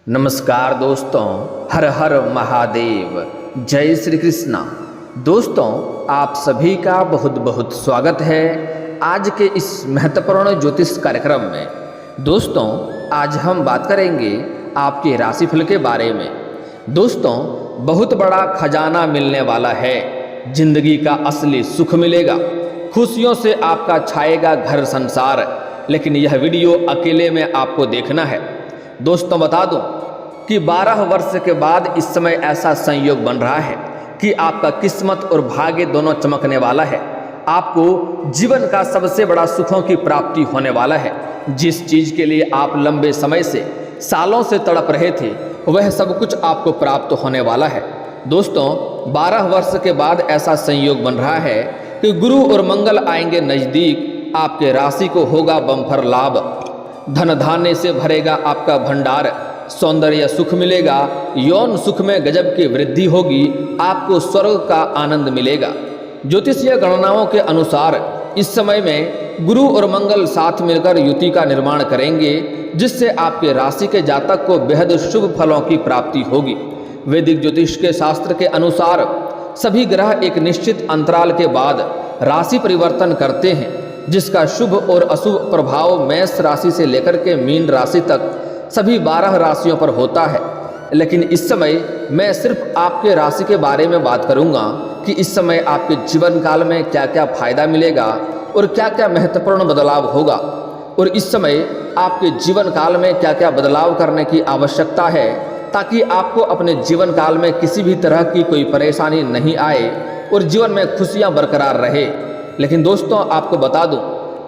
नमस्कार दोस्तों, हर हर महादेव, जय श्री कृष्णा। दोस्तों, आप सभी का बहुत बहुत स्वागत है आज के इस महत्वपूर्ण ज्योतिष कार्यक्रम में। दोस्तों, आज हम बात करेंगे आपके राशिफल के बारे में। दोस्तों, बहुत बड़ा खजाना मिलने वाला है, जिंदगी का असली सुख मिलेगा, खुशियों से आपका छाएगा घर संसार। लेकिन यह वीडियो अकेले में आपको देखना है। दोस्तों, बता दूं कि 12 वर्ष के बाद इस समय ऐसा संयोग बन रहा है कि आपका किस्मत और भाग्य दोनों चमकने वाला है। आपको जीवन का सबसे बड़ा सुखों की प्राप्ति होने वाला है। जिस चीज के लिए आप लंबे समय से, सालों से तड़प रहे थे, वह सब कुछ आपको प्राप्त होने वाला है। दोस्तों, 12 वर्ष के बाद ऐसा संयोग बन रहा है कि गुरु और मंगल आएंगे नजदीक। आपके राशि को होगा बम्पर लाभ, धन धान्य से भरेगा आपका भंडार, सौंदर्य सुख मिलेगा, यौन सुख में गजब की वृद्धि होगी, आपको स्वर्ग का आनंद मिलेगा। ज्योतिषीय गणनाओं के अनुसार इस समय में गुरु और मंगल साथ मिलकर युति का निर्माण करेंगे, जिससे आपके राशि के जातक को बेहद शुभ फलों की प्राप्ति होगी। वैदिक ज्योतिष के शास्त्र के अनुसार सभी ग्रह एक निश्चित अंतराल के बाद राशि परिवर्तन करते हैं, जिसका शुभ और अशुभ प्रभाव मेष राशि से लेकर के मीन राशि तक सभी 12 राशियों पर होता है। लेकिन इस समय मैं सिर्फ आपके राशि के बारे में बात करूंगा कि इस समय आपके जीवन काल में क्या क्या फायदा मिलेगा और क्या क्या महत्वपूर्ण बदलाव होगा, और इस समय आपके जीवन काल में क्या क्या बदलाव करने की आवश्यकता है, ताकि आपको अपने जीवन काल में किसी भी तरह की कोई परेशानी नहीं आए और जीवन में खुशियां बरकरार रहे। लेकिन दोस्तों, आपको बता दूं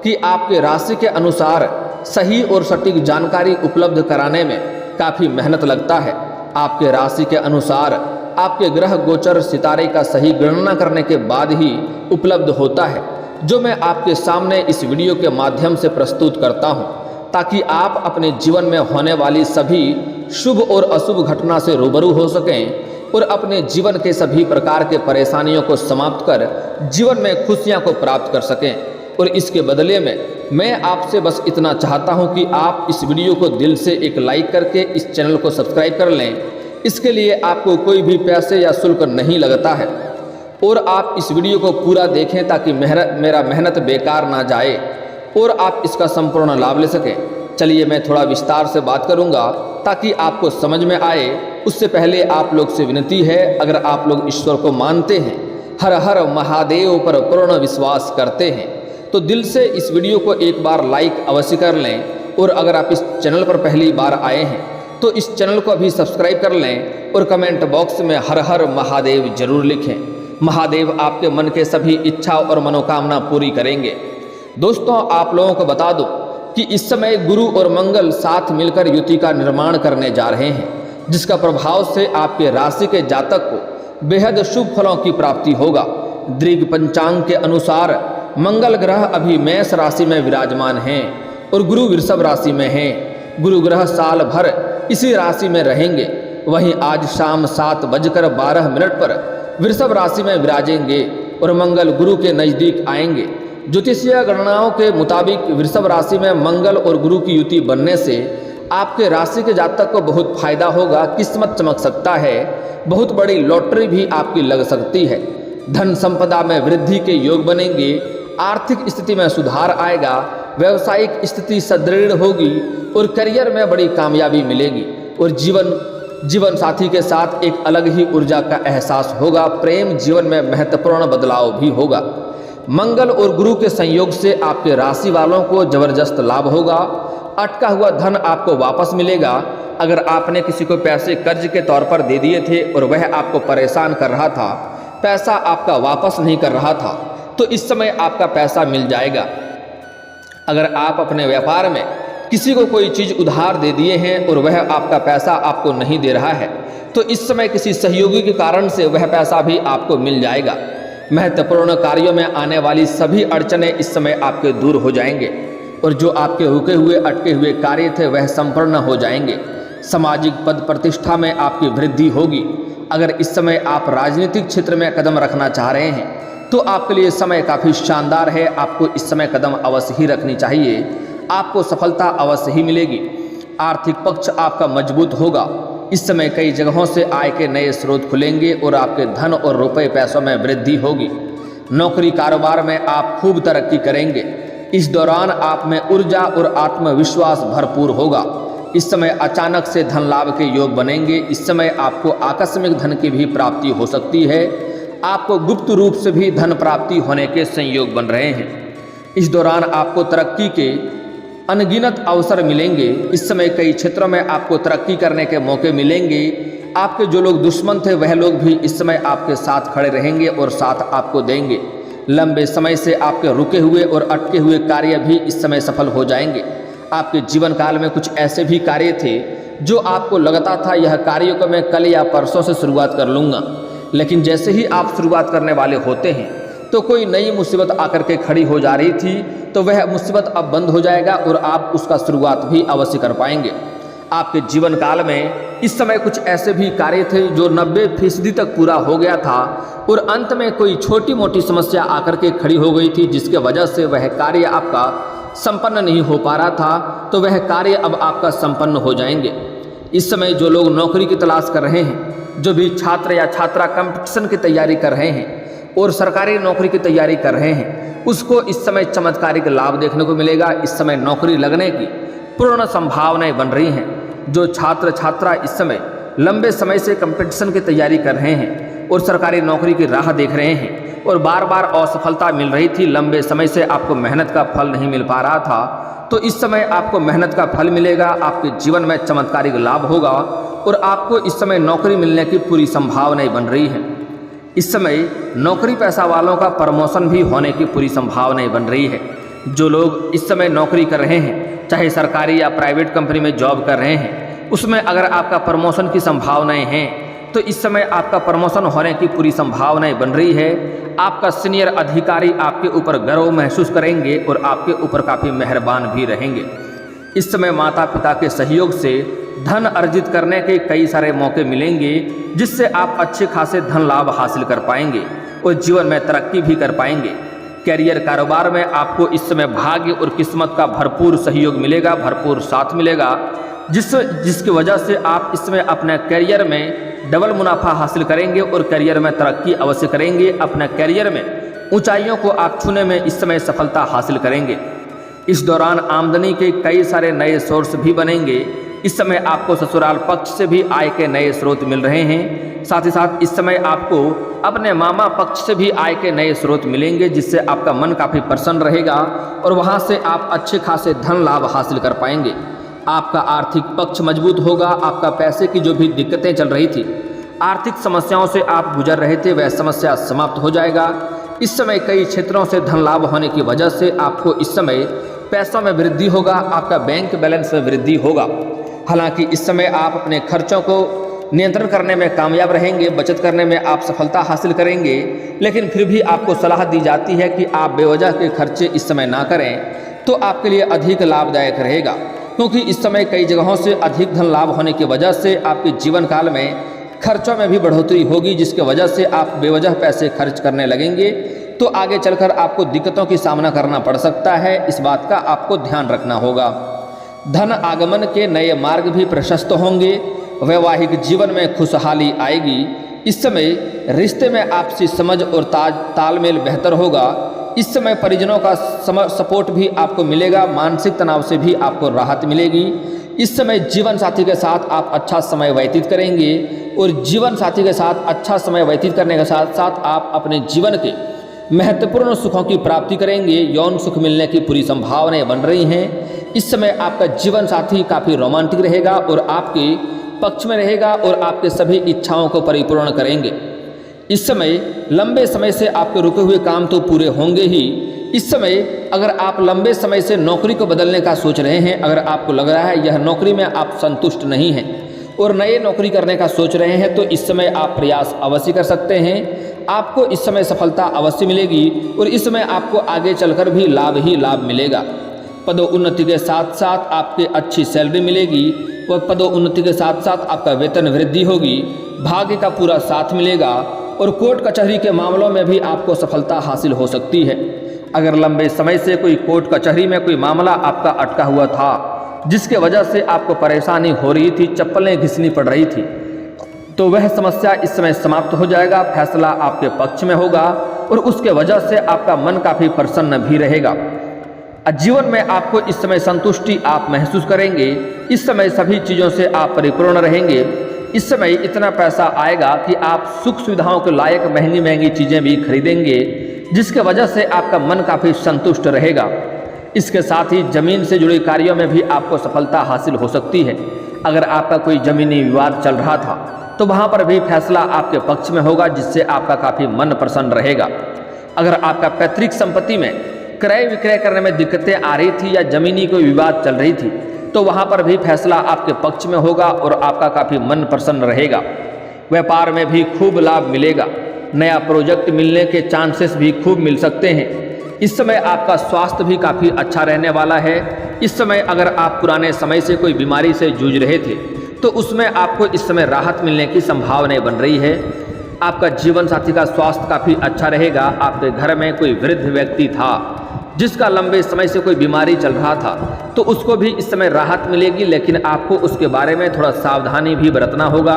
कि आपके राशि के अनुसार सही और सटीक जानकारी उपलब्ध कराने में काफ़ी मेहनत लगता है। आपके राशि के अनुसार आपके ग्रह गोचर सितारे का सही गणना करने के बाद ही उपलब्ध होता है, जो मैं आपके सामने इस वीडियो के माध्यम से प्रस्तुत करता हूं, ताकि आप अपने जीवन में होने वाली सभी शुभ और अशुभ घटना से रूबरू हो सकें और अपने जीवन के सभी प्रकार के परेशानियों को समाप्त कर जीवन में खुशियां को प्राप्त कर सकें। और इसके बदले में मैं आपसे बस इतना चाहता हूं कि आप इस वीडियो को दिल से एक लाइक करके इस चैनल को सब्सक्राइब कर लें। इसके लिए आपको कोई भी पैसे या शुल्क नहीं लगता है, और आप इस वीडियो को पूरा देखें ताकि मेरा मेहनत बेकार ना जाए और आप इसका संपूर्ण लाभ ले सकें। चलिए, मैं थोड़ा विस्तार से बात करूंगा ताकि आपको समझ में आए। उससे पहले आप लोग से विनती है, अगर आप लोग ईश्वर को मानते हैं, हर हर महादेव पर पूर्ण विश्वास करते हैं, तो दिल से इस वीडियो को एक बार लाइक अवश्य कर लें। और अगर आप इस चैनल पर पहली बार आए हैं तो इस चैनल को अभी सब्सक्राइब कर लें और कमेंट बॉक्स में हर हर महादेव जरूर लिखें। महादेव आपके मन के सभी इच्छा और मनोकामना पूरी करेंगे। दोस्तों, आप लोगों को बता दूं कि इस समय गुरु और मंगल साथ मिलकर युति का निर्माण करने जा रहे हैं, जिसका प्रभाव से आपके राशि के जातक को बेहद शुभ फलों की प्राप्ति होगा। दृग पंचांग के अनुसार मंगल ग्रह अभी मेष राशि में विराजमान हैं और गुरु वृषभ राशि में हैं। गुरु ग्रह साल भर इसी राशि में रहेंगे। वहीं आज शाम 7:12 पर वृषभ राशि में विराजेंगे और मंगल गुरु के नजदीक आएंगे। ज्योतिषीय गणनाओं के मुताबिक वृषभ राशि में मंगल और गुरु की युति बनने से आपके राशि के जातक को बहुत फायदा होगा, किस्मत चमक सकता है, बहुत बड़ी लॉटरी भी आपकी लग सकती है, धन संपदा में वृद्धि के योग बनेंगे, आर्थिक स्थिति में सुधार आएगा, व्यवसायिक स्थिति सुदृढ़ होगी और करियर में बड़ी कामयाबी मिलेगी, और जीवन साथी के साथ एक अलग ही ऊर्जा का एहसास होगा। प्रेम जीवन में महत्वपूर्ण बदलाव भी होगा। मंगल और गुरु के संयोग से आपके राशि वालों को जबरदस्त लाभ होगा। अटका हुआ धन आपको वापस मिलेगा। अगर आपने किसी को पैसे कर्ज के तौर पर दे दिए थे और वह आपको परेशान कर रहा था, पैसा आपका वापस नहीं कर रहा था, तो इस समय आपका पैसा मिल जाएगा। अगर आप अपने व्यापार में किसी को कोई चीज़ उधार दे दिए हैं और वह आपका पैसा आपको नहीं दे रहा है, तो इस समय किसी सहयोगी के कारण से वह पैसा भी आपको मिल जाएगा। महत्वपूर्ण कार्यों में आने वाली सभी अड़चनें इस समय आपके दूर हो जाएंगे और जो आपके रुके हुए अटके हुए कार्य थे वह संपूर्ण हो जाएंगे। सामाजिक पद प्रतिष्ठा में आपकी वृद्धि होगी। अगर इस समय आप राजनीतिक क्षेत्र में कदम रखना चाह रहे हैं तो आपके लिए समय काफ़ी शानदार है। आपको इस समय कदम अवश्य ही रखनी चाहिए, आपको सफलता अवश्य ही मिलेगी। आर्थिक पक्ष आपका मजबूत होगा। इस समय कई जगहों से आय के नए स्रोत खुलेंगे और आपके धन और रुपए पैसों में वृद्धि होगी। नौकरी कारोबार में आप खूब तरक्की करेंगे। इस दौरान आप में ऊर्जा और आत्मविश्वास भरपूर होगा। इस समय अचानक से धन लाभ के योग बनेंगे। इस समय आपको आकस्मिक धन की भी प्राप्ति हो सकती है। आपको गुप्त रूप से भी धन प्राप्ति होने के संयोग बन रहे हैं। इस दौरान आपको तरक्की के अनगिनत अवसर मिलेंगे। इस समय कई क्षेत्रों में आपको तरक्की करने के मौके मिलेंगे। आपके जो लोग दुश्मन थे वह लोग भी इस समय आपके साथ खड़े रहेंगे और साथ आपको देंगे। लंबे समय से आपके रुके हुए और अटके हुए कार्य भी इस समय सफल हो जाएंगे। आपके जीवन काल में कुछ ऐसे भी कार्य थे जो आपको लगता था यह कार्यों को मैं कल या परसों से शुरुआत कर लूँगा, लेकिन जैसे ही आप शुरुआत करने वाले होते हैं तो कोई नई मुसीबत आकर के खड़ी हो जा रही थी, तो वह मुसीबत अब बंद हो जाएगा और आप उसका शुरुआत भी अवश्य कर पाएंगे। आपके जीवन काल में इस समय कुछ ऐसे भी कार्य थे जो 90% तक पूरा हो गया था और अंत में कोई छोटी मोटी समस्या आकर के खड़ी हो गई थी, जिसके वजह से वह कार्य आपका संपन्न नहीं हो पा रहा था, तो वह कार्य अब आपका संपन्न हो जाएंगे। इस समय जो लोग नौकरी की तलाश कर रहे हैं, जो भी छात्र या छात्रा कंपटीशन की तैयारी कर रहे हैं और सरकारी नौकरी की तैयारी कर रहे हैं, उसको इस समय चमत्कारिक लाभ देखने को मिलेगा। इस समय नौकरी लगने की पूर्ण संभावनाएं बन रही हैं। जो छात्र छात्रा इस समय लंबे समय से कंपटीशन की तैयारी कर रहे हैं और सरकारी नौकरी की राह देख रहे हैं और बार बार असफलता मिल रही थी, लंबे समय से आपको मेहनत का फल नहीं मिल पा रहा था, तो इस समय आपको मेहनत का फल मिलेगा। आपके जीवन में चमत्कारिक लाभ होगा और आपको इस समय नौकरी मिलने की पूरी संभावनाएं बन रही हैं। इस समय नौकरी पेशा वालों का प्रमोशन भी होने की पूरी संभावनाएं बन रही है। जो लोग इस समय नौकरी कर रहे हैं, चाहे सरकारी या प्राइवेट कंपनी में जॉब कर रहे हैं, उसमें अगर आपका प्रमोशन की संभावनाएं हैं तो इस समय आपका प्रमोशन होने की पूरी संभावनाएं बन रही है। आपका सीनियर अधिकारी आपके ऊपर गर्व महसूस करेंगे और आपके ऊपर काफ़ी मेहरबान भी रहेंगे। इस समय माता पिता के सहयोग से धन अर्जित करने के कई सारे मौके मिलेंगे, जिससे आप अच्छे खासे धन लाभ हासिल कर पाएंगे और जीवन में तरक्की भी कर पाएंगे। कैरियर कारोबार में आपको इस समय भाग्य और किस्मत का भरपूर सहयोग मिलेगा, भरपूर साथ मिलेगा, जिसकी वजह से आप इस समय अपने कैरियर में डबल मुनाफा हासिल करेंगे और करियर में तरक्की अवश्य करेंगे। अपने करियर में ऊंचाइयों को आप छूने में इस समय सफलता हासिल करेंगे। इस दौरान आमदनी के कई सारे नए सोर्स भी बनेंगे। इस समय आपको ससुराल पक्ष से भी आय के नए स्रोत मिल रहे हैं। साथ ही साथ इस समय आपको अपने मामा पक्ष से भी आय के नए स्रोत मिलेंगे, जिससे आपका मन काफ़ी प्रसन्न रहेगा और वहाँ से आप अच्छे खासे धन लाभ हासिल कर पाएंगे। आपका आर्थिक पक्ष मजबूत होगा। आपका पैसे की जो भी दिक्कतें चल रही थी, आर्थिक समस्याओं से आप गुजर रहे थे, वह समस्या समाप्त हो जाएगा। इस समय कई क्षेत्रों से धन लाभ होने की वजह से आपको इस समय पैसों में वृद्धि होगा। आपका बैंक बैलेंस में वृद्धि होगा। हालांकि इस समय आप अपने खर्चों को नियंत्रण करने में कामयाब रहेंगे, बचत करने में आप सफलता हासिल करेंगे, लेकिन फिर भी आपको सलाह दी जाती है कि आप बेवजह के खर्चे इस समय ना करें, तो आपके लिए अधिक लाभदायक रहेगा। क्योंकि इस समय कई जगहों से अधिक धन लाभ होने की वजह से आपके जीवन काल में खर्चों में भी बढ़ोतरी होगी, जिसके वजह से आप बेवजह पैसे खर्च करने लगेंगे, तो आगे चलकर आपको दिक्कतों की सामना करना पड़ सकता है। इस बात का आपको ध्यान रखना होगा। धन आगमन के नए मार्ग भी प्रशस्त होंगे। वैवाहिक जीवन में खुशहाली आएगी। इस समय रिश्ते में आपसी समझ और तालमेल बेहतर होगा। इस समय परिजनों का सपोर्ट भी आपको मिलेगा। मानसिक तनाव से भी आपको राहत मिलेगी। इस समय जीवन साथी के साथ आप अच्छा समय व्यतीत करेंगे और जीवन साथी के साथ अच्छा समय व्यतीत करने के साथ साथ आप अपने जीवन के महत्वपूर्ण सुखों की प्राप्ति करेंगे। यौन सुख मिलने की पूरी संभावनाएं बन रही हैं। इस समय आपका जीवन साथी काफ़ी रोमांटिक रहेगा और आपके पक्ष में रहेगा और आपके सभी इच्छाओं को परिपूर्ण करेंगे। इस समय लंबे समय से आपके रुके हुए काम तो पूरे होंगे ही। इस समय अगर आप लंबे समय से नौकरी को बदलने का सोच रहे हैं, अगर आपको लग रहा है यह नौकरी में आप संतुष्ट नहीं हैं और नए नौकरी करने का सोच रहे हैं, तो इस समय आप प्रयास अवश्य कर सकते हैं। आपको इस समय सफलता अवश्य मिलेगी और इस समय आपको आगे चलकर भी लाभ ही लाभ मिलेगा। पदोन्नति के साथ साथ आपके अच्छी सैलरी मिलेगी और पदोन्नति के साथ साथ आपका वेतन वृद्धि होगी। भाग्य का पूरा साथ मिलेगा और कोर्ट कचहरी के मामलों में भी आपको सफलता हासिल हो सकती है। अगर लंबे समय से कोई कोर्ट कचहरी में कोई मामला आपका अटका हुआ था जिसके वजह से आपको परेशानी हो रही थी, चप्पलें घिसनी पड़ रही थी, तो वह समस्या इस समय समाप्त हो जाएगा। फैसला आपके पक्ष में होगा और उसके वजह से आपका मन काफ़ी प्रसन्न भी रहेगा। जीवन में आपको इस समय संतुष्टि आप महसूस करेंगे। इस समय सभी चीज़ों से आप परिपूर्ण रहेंगे। इस समय इतना पैसा आएगा कि आप सुख सुविधाओं के लायक महंगी महंगी चीज़ें भी खरीदेंगे, जिसके वजह से आपका मन काफ़ी संतुष्ट रहेगा। इसके साथ ही जमीन से जुड़े कार्यों में भी आपको सफलता हासिल हो सकती है। अगर आपका कोई जमीनी विवाद चल रहा था तो वहाँ पर भी फैसला आपके पक्ष में होगा, जिससे आपका काफ़ी मन प्रसन्न रहेगा। अगर आपका पैतृक संपत्ति में क्रय विक्रय करने में दिक्कतें आ रही थी या जमीनी कोई विवाद चल रही थी तो वहाँ पर भी फैसला आपके पक्ष में होगा और आपका काफ़ी मन प्रसन्न रहेगा। व्यापार में भी खूब लाभ मिलेगा। नया प्रोजेक्ट मिलने के चांसेस भी खूब मिल सकते हैं। इस समय आपका स्वास्थ्य भी काफ़ी अच्छा रहने वाला है। इस समय अगर आप पुराने समय से कोई बीमारी से जूझ रहे थे तो उसमें आपको इस समय राहत मिलने की संभावनाएं बन रही है। आपका जीवन साथी का स्वास्थ्य काफ़ी अच्छा रहेगा। आपके घर में कोई वृद्ध व्यक्ति था जिसका लंबे समय से कोई बीमारी चल रहा था तो उसको भी इस समय राहत मिलेगी, लेकिन आपको उसके बारे में थोड़ा सावधानी भी बरतना होगा,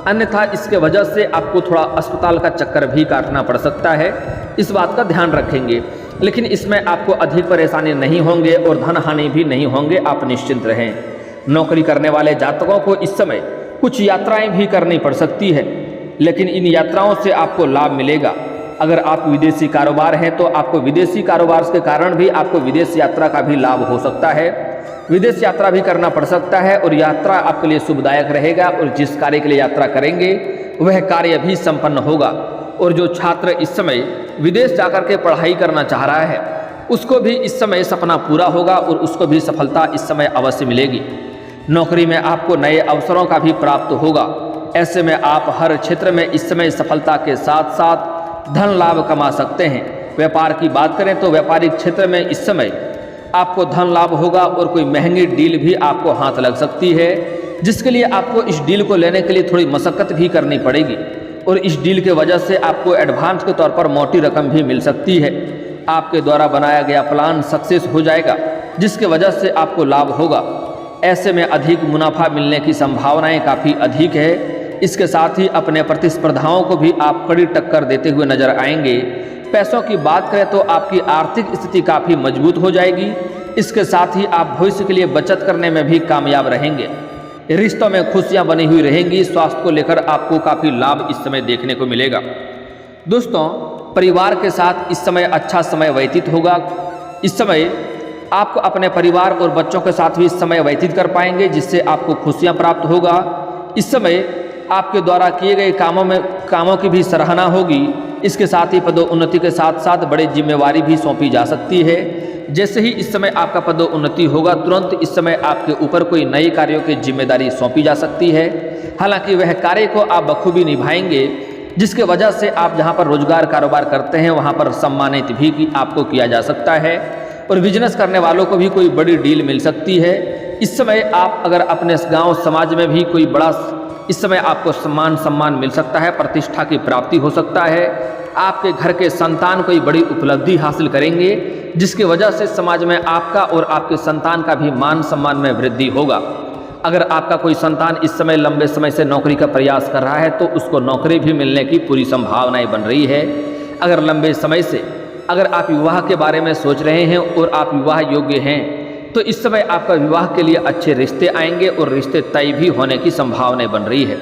अन्यथा इसके वजह से आपको थोड़ा अस्पताल का चक्कर भी काटना पड़ सकता है। इस बात का ध्यान रखेंगे, लेकिन इसमें आपको अधिक परेशानी नहीं होंगे और धन हानि भी नहीं होंगे, आप निश्चिंत रहें। नौकरी करने वाले जातकों को इस समय कुछ यात्राएं भी करनी पड़ सकती है, लेकिन इन यात्राओं से आपको लाभ मिलेगा। अगर आप विदेशी कारोबार हैं तो आपको विदेशी कारोबार के कारण भी आपको विदेश यात्रा का भी लाभ हो सकता है। विदेश यात्रा भी करना पड़ सकता है और यात्रा आपके लिए शुभदायक रहेगा और जिस कार्य के लिए यात्रा करेंगे वह कार्य भी संपन्न होगा। और जो छात्र इस समय विदेश जाकर के पढ़ाई करना चाह रहा है उसको भी इस समय सपना पूरा होगा और उसको भी सफलता इस समय अवश्य मिलेगी। नौकरी में आपको नए अवसरों का भी प्राप्त होगा। ऐसे में आप हर क्षेत्र में इस समय सफलता के साथ साथ धन लाभ कमा सकते हैं। व्यापार की बात करें तो व्यापारिक क्षेत्र में इस समय आपको धन लाभ होगा और कोई महंगी डील भी आपको हाथ लग सकती है, जिसके लिए आपको इस डील को लेने के लिए थोड़ी मशक्कत भी करनी पड़ेगी और इस डील के वजह से आपको एडवांस के तौर पर मोटी रकम भी मिल सकती है। आपके द्वारा बनाया गया प्लान सक्सेस हो जाएगा, जिसके वजह से आपको लाभ होगा। ऐसे में अधिक मुनाफा मिलने की संभावनाएं काफ़ी अधिक है। इसके साथ ही अपने प्रतिस्पर्धाओं को भी आप कड़ी टक्कर देते हुए नजर आएंगे। पैसों की बात करें तो आपकी आर्थिक स्थिति काफ़ी मजबूत हो जाएगी। इसके साथ ही आप भविष्य के लिए बचत करने में भी कामयाब रहेंगे। रिश्तों में खुशियां बनी हुई रहेंगी। स्वास्थ्य को लेकर आपको काफ़ी लाभ इस समय देखने को मिलेगा। दोस्तों, परिवार के साथ इस समय अच्छा समय व्यतीत होगा। इस समय आप अपने परिवार और बच्चों के साथ भी इस समय व्यतीत कर पाएंगे, जिससे आपको खुशियां प्राप्त होगा। इस समय आपके द्वारा किए गए कामों की भी सराहना होगी। इसके साथ ही पदोन्नति के साथ साथ बड़ी जिम्मेवारी भी सौंपी जा सकती है। जैसे ही इस समय आपका पदोन्नति होगा, तुरंत इस समय आपके ऊपर कोई नए कार्यों की जिम्मेदारी सौंपी जा सकती है। हालांकि वह कार्य को आप बखूबी निभाएंगे, जिसके वजह से आप जहां पर रोजगार कारोबार करते हैं वहां पर सम्मानित भी आपको किया जा सकता है और बिजनेस करने वालों को भी कोई बड़ी डील मिल सकती है। इस समय आप अगर अपने गाँव समाज में भी कोई बड़ा इस समय आपको सम्मान मिल सकता है, प्रतिष्ठा की प्राप्ति हो सकता है। आपके घर के संतान कोई बड़ी उपलब्धि हासिल करेंगे, जिसकी वजह से समाज में आपका और आपके संतान का भी मान सम्मान में वृद्धि होगा। अगर आपका कोई संतान इस समय लंबे समय से नौकरी का प्रयास कर रहा है तो उसको नौकरी भी मिलने की पूरी संभावनाएं बन रही है। अगर लंबे समय से आप विवाह के बारे में सोच रहे हैं और आप विवाह योग्य हैं तो इस समय आपका विवाह के लिए अच्छे रिश्ते आएंगे और रिश्ते तय भी होने की संभावनाएं बन रही है।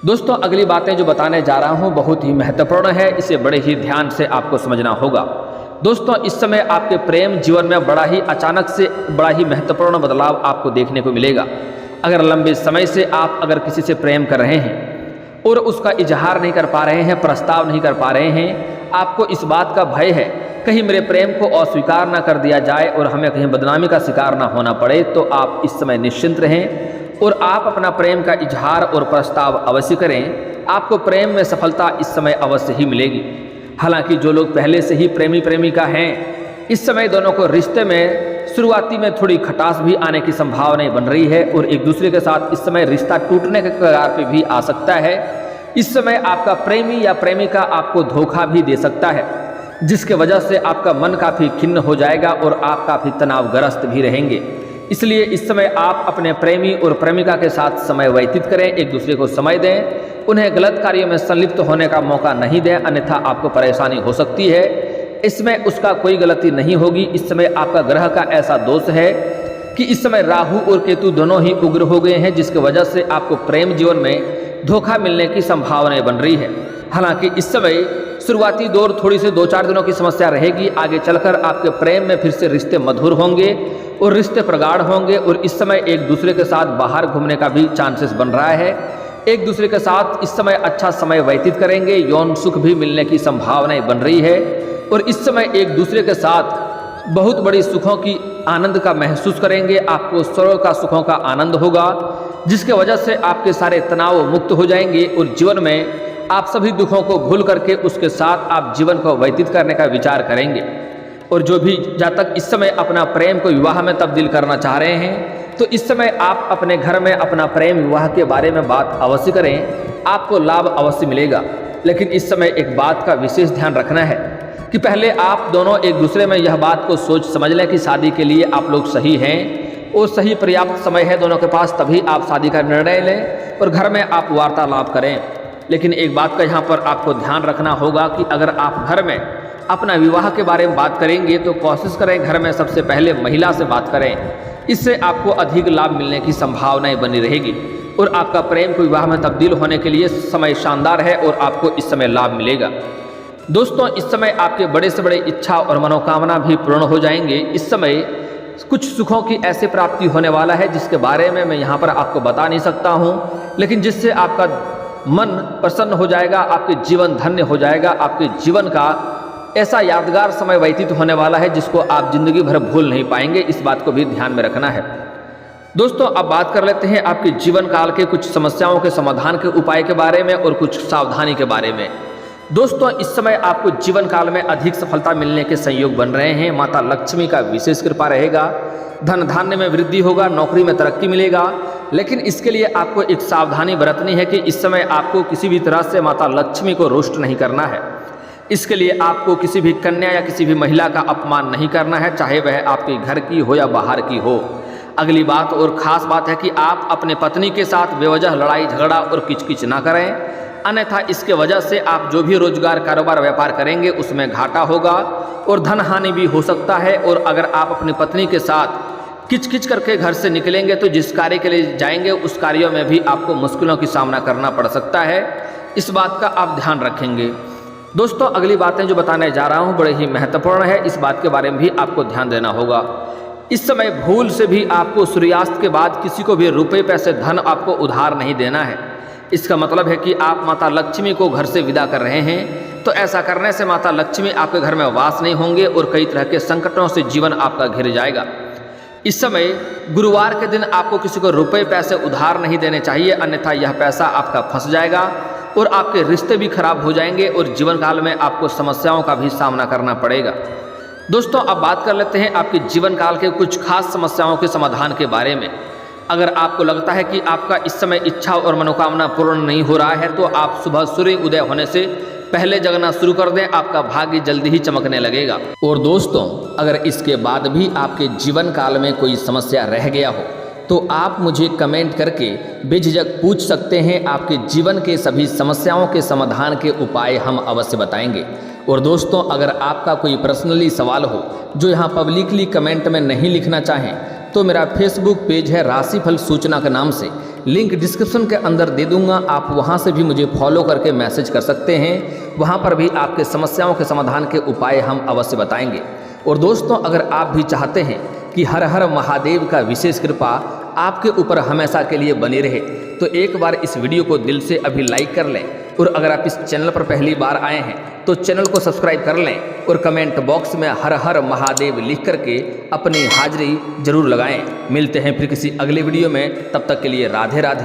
दोस्तों, अगली बातें जो बताने जा रहा हूं बहुत ही महत्वपूर्ण है, इसे बड़े ही ध्यान से आपको समझना होगा। दोस्तों, इस समय आपके प्रेम जीवन में बड़ा ही अचानक से बड़ा ही महत्वपूर्ण बदलाव आपको देखने को मिलेगा। अगर लंबे समय से आप किसी से प्रेम कर रहे हैं और उसका इजहार नहीं कर पा रहे हैं, प्रस्ताव नहीं कर पा रहे हैं, आपको इस बात का भय है कहीं मेरे प्रेम को अस्वीकार ना कर दिया जाए और हमें कहीं बदनामी का शिकार ना होना पड़े, तो आप इस समय निश्चिंत रहें और आप अपना प्रेम का इजहार और प्रस्ताव अवश्य करें। आपको प्रेम में सफलता इस समय अवश्य ही मिलेगी। हालांकि जो लोग पहले से ही प्रेमी प्रेमिका हैं, इस समय दोनों को रिश्ते में शुरुआती में थोड़ी खटास भी आने की संभावना बन रही है और एक दूसरे के साथ इस समय रिश्ता टूटने के कगार पे भी आ सकता है। इस समय आपका प्रेमी या प्रेमिका आपको धोखा भी दे सकता है, जिसके वजह से आपका मन काफ़ी खिन्न हो जाएगा और आप काफ़ी तनावग्रस्त भी रहेंगे। इसलिए इस समय आप अपने प्रेमी और प्रेमिका के साथ समय व्यतीत करें, एक दूसरे को समय दें, उन्हें गलत कार्यों में संलिप्त होने का मौका नहीं दें, अन्यथा आपको परेशानी हो सकती है। इसमें उसका कोई गलती नहीं होगी। इस समय आपका ग्रह का ऐसा दोष है कि इस समय राहु और केतु दोनों ही उग्र हो गए हैं, जिसकी वजह से आपको प्रेम जीवन में धोखा मिलने की संभावनाएं बन रही है। हालांकि इस समय शुरुआती दौर थोड़ी से 2-4 दिनों की समस्या रहेगी। आगे चलकर आपके प्रेम में फिर से रिश्ते मधुर होंगे और रिश्ते प्रगाढ़ होंगे और इस समय एक दूसरे के साथ बाहर घूमने का भी चांसेस बन रहा है। एक दूसरे के साथ इस समय अच्छा समय व्यतीत करेंगे, यौन सुख भी मिलने की संभावनाएं बन रही है और इस समय एक दूसरे के साथ बहुत बड़ी सुखों की आनंद का महसूस करेंगे। आपको सर्व का सुखों का आनंद होगा, जिसके वजह से आपके सारे तनाव मुक्त हो जाएंगे और जीवन में आप सभी दुखों को भूल करके उसके साथ आप जीवन को व्यतीत करने का विचार करेंगे। और जो भी जातक इस समय अपना प्रेम को विवाह में तब्दील करना चाह रहे हैं, तो इस समय आप अपने घर में अपना प्रेम विवाह के बारे में बात अवश्य करें, आपको लाभ अवश्य मिलेगा। लेकिन इस समय एक बात का विशेष ध्यान रखना है कि पहले आप दोनों एक दूसरे में यह बात को सोच समझ लें कि शादी के लिए आप लोग सही हैं और सही पर्याप्त समय है दोनों के पास, तभी आप शादी का निर्णय लें और घर में आप वार्तालाप करें। लेकिन एक बात का यहाँ पर आपको ध्यान रखना होगा कि अगर आप घर में अपना विवाह के बारे में बात करेंगे तो कोशिश करें घर में सबसे पहले महिला से बात करें, इससे आपको अधिक लाभ मिलने की संभावनाएं बनी रहेगी और आपका प्रेम को विवाह में तब्दील होने के लिए समय शानदार है और आपको इस समय लाभ मिलेगा। दोस्तों, इस समय आपके बड़े से बड़े इच्छा और मनोकामना भी पूर्ण हो जाएंगे। इस समय कुछ सुखों की ऐसी प्राप्ति होने वाला है जिसके बारे में मैं यहाँ पर आपको बता नहीं सकता हूँ, लेकिन जिससे आपका मन प्रसन्न हो जाएगा, आपके जीवन धन्य हो जाएगा, आपके जीवन का ऐसा यादगार समय व्यतीत होने वाला है जिसको आप जिंदगी भर भूल नहीं पाएंगे। इस बात को भी ध्यान में रखना है। दोस्तों, अब बात कर लेते हैं आपके जीवन काल के कुछ समस्याओं के समाधान के उपाय के बारे में और कुछ सावधानी के बारे में। दोस्तों, इस समय आपको जीवन काल में अधिक सफलता मिलने के संयोग बन रहे हैं। माता लक्ष्मी का विशेष कृपा रहेगा, धन धान्य में वृद्धि होगा, नौकरी में तरक्की मिलेगा। लेकिन इसके लिए आपको एक सावधानी बरतनी है कि इस समय आपको किसी भी तरह से माता लक्ष्मी को रुष्ट नहीं करना है। इसके लिए आपको किसी भी कन्या या किसी भी महिला का अपमान नहीं करना है, चाहे वह आपके घर की हो या बाहर की हो। अगली बात और ख़ास बात है कि आप अपने पत्नी के साथ बेवजह लड़ाई झगड़ा और किचकिच ना करें, अन्यथा इसके वजह से आप जो भी रोजगार कारोबार व्यापार करेंगे उसमें घाटा होगा और धन हानि भी हो सकता है। और अगर आप अपनी पत्नी के साथ किचकिच करके घर से निकलेंगे तो जिस कार्य के लिए जाएंगे उस कार्यों में भी आपको मुश्किलों की सामना करना पड़ सकता है। इस बात का आप ध्यान रखेंगे। दोस्तों, अगली बातें जो बताने जा रहा हूँ बड़े ही महत्वपूर्ण है, इस बात के बारे में भी आपको ध्यान देना होगा। इस समय भूल से भी आपको सूर्यास्त के बाद किसी को भी रुपए पैसे धन आपको उधार नहीं देना है। इसका मतलब है कि आप माता लक्ष्मी को घर से विदा कर रहे हैं, तो ऐसा करने से माता लक्ष्मी आपके घर में वास नहीं होंगे और कई तरह के संकटों से जीवन आपका घिर जाएगा। इस समय गुरुवार के दिन आपको किसी को रुपए पैसे उधार नहीं देने चाहिए, अन्यथा यह पैसा आपका फंस जाएगा और आपके रिश्ते भी खराब हो जाएंगे और जीवन काल में आपको समस्याओं का भी सामना करना पड़ेगा। दोस्तों, अब बात कर लेते हैं आपके जीवन काल के कुछ खास समस्याओं के समाधान के बारे में। अगर आपको लगता है कि आपका इस समय इच्छा और मनोकामना पूर्ण नहीं हो रहा है, तो आप सुबह सूर्य उदय होने से पहले जगना शुरू कर दें, आपका भाग्य जल्दी ही चमकने लगेगा। और दोस्तों, अगर इसके बाद भी आपके जीवन काल में कोई समस्या रह गया हो तो आप मुझे कमेंट करके बेझिझक पूछ सकते हैं। आपके जीवन के सभी समस्याओं के समाधान के उपाय हम अवश्य बताएंगे। और दोस्तों, अगर आपका कोई पर्सनली सवाल हो जो यहाँ पब्लिकली कमेंट में नहीं लिखना चाहें, तो मेरा फेसबुक पेज है राशिफल सूचना के नाम से, लिंक डिस्क्रिप्शन के अंदर दे दूंगा। आप वहां से भी मुझे फॉलो करके मैसेज कर सकते हैं। वहां पर भी आपके समस्याओं के समाधान के उपाय हम अवश्य बताएंगे। और दोस्तों, अगर आप भी चाहते हैं कि हर हर महादेव का विशेष कृपा आपके ऊपर हमेशा के लिए बनी रहे, तो एक बार इस वीडियो को दिल से अभी लाइक कर लें। और अगर आप इस चैनल पर पहली बार आए हैं तो चैनल को सब्सक्राइब कर लें और कमेंट बॉक्स में हर हर महादेव लिख करके अपनी हाजिरी जरूर लगाएं। मिलते हैं फिर किसी अगले वीडियो में, तब तक के लिए राधे राधे।